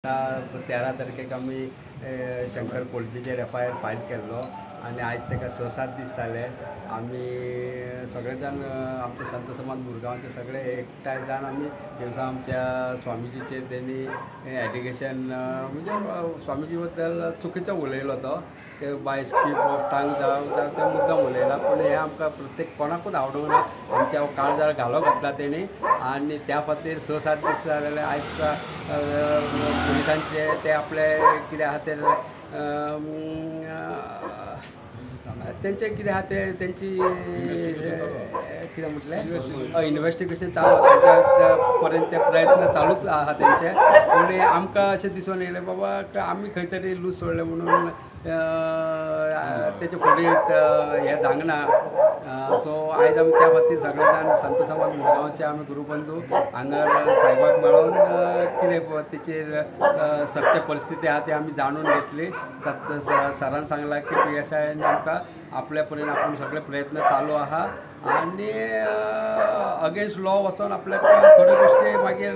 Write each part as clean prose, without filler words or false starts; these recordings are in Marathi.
13 तारखेक आमी शंकर पोलिसेचेर FIR फायल केल्लो आनी आयज ताका 6-7 दीस जाले. आमी सगळे जाण आमचे संत समाज मुरगांवचे सगळे एकठांय जावन आमी दिवसा आमच्या स्वामीजीचेर त्यांनी एलिगेशन म्हणजे स्वामीजी बद्दल चुकीचो उलयलो तो बाय स्कीप ऑफ टांग जावं ते मुद्दम उलयला, पूण हे आमकां प्रत्येक कोणाकूच आवडूंक ना. आमच्या काळजार घालो घातला तेणी आनी त्या खातीर 6-7 दीस जाले. आयज पुलिसांचे ते आपले कितें आहा ते तेंचे कितें आहा ते तेंची कितें म्हटलें इन्वेस्टिगेशन चालू आसा, पर्यंत ते प्रयत्न चालूच आहा तेंचे. पूण आमकां अशें दिसून येयलें बाबा आमी खंय तरी लूज सोडलें म्हणून तेचे फुडें हें जावंक सो आयज आमी त्या खातीर सगळे जाण संत समाज मुरगांवचे आमी गुरुबंधू हांगा सायबाक मेळोन कितें तेचेर सत्य परिस्थिती आहा ती आमी जाणून घेतली. सरान सांगला की PSIन आमकां आपल्या परीन आपूण सगळे प्रयत्न चालू आहा आनी अगेन्स्ट लॉ वचोन आपल्याक थोड्यो गोश्टी मागीर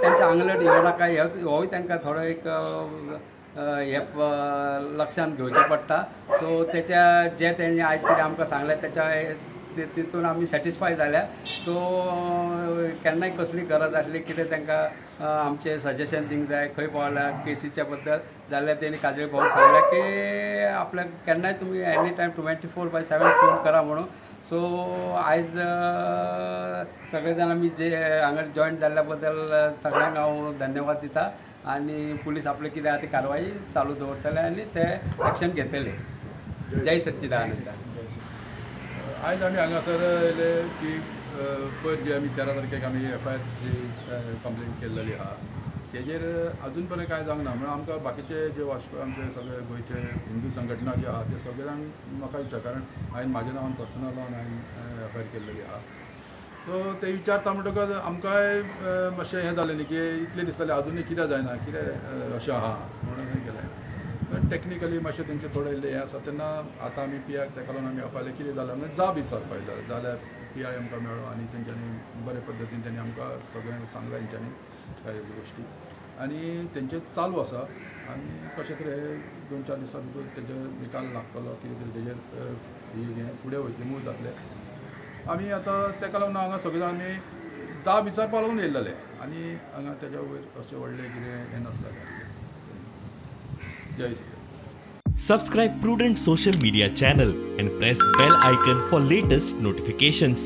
तेंच्या आंगलट येवं नाका होय तांकां थोडो एक हे लक्षांत घेवचें पडटा. सो तेच्या जे तेणी आयज कितें आमकां सांगलें तेच्या तितून आमी सॅटिस्फाय जाल्या. सो केन्नाय कसली गरज आसली कितें तांकां आमचें सजेशन दिवंक जाय खंय पावल्या केसीच्या बद्दल जाल्यार तेणी काजळी भाऊन सांगलें की आपल्याक केन्नाय तुमी एनी टायम 24/7 फोन करा म्हणून. सो आयज सगळे जाण आमी जे हांगा जॉयन जाल्ल्या बद्दल सगळ्यांक हांव धन्यवाद दिता आनी पुलीस आपले कितें आहा ती कारवाई चालू दवरतले आनी ते एक्शन घेतले. जय सच्चिदानंद. आयज आमी हांगासर येयले की पयर जी आमी 13 तारखेक आमी FIR जी कंप्लेन केल्ली आहा तेजेर अजून पर्यंत कांय जावंक ना. म्हणून आमकां बाकीचे जे वाचपी आमचे सगळे गोंयचे हिंदू संघटना जे आहा ते सगळे जाण म्हाका विचार, कारण हांवें म्हाज्या नांवान पर्सनल हांवें FIR केल्ली आहा. सो ते विचारता म्हणटकच आमकांय मातशें हें जालें न्ही की इतलें दिसतालें अजुनूय कितें जायना कितें अशें आहा म्हणून हें केलें. टॅक्निकली मातशें तेंचें थोडें हें आसा तेन्ना आतां आमी PIक ताका लागून आमी आपयलें कितें जालें म्हणजे जाब विचारपाक जाल्यार PI आमकां मेळ्ळो आनी तेंच्यांनी बरे पद्दतीन तेणी आमकां सगळें सांगलां तेंच्यांनी कांय गोश्टी आनी तेंचें चालू आसा आनी कशें तरी हे 2-4 दिसां भितर तेजेर निकाल लागतलो कितें तरी तेजेर हें फुडें वयतलें मूव जातलें. आमी आतां ताका लागून हांगा सगळे जाण आमी जाब विचारपाक लागून येयल्ले आनी हांगा तेज्या वयर अशें व्हडलें कितें हें नासलें. जय Shri. Subscribe Prudent social media channel and press bell icon for latest notifications.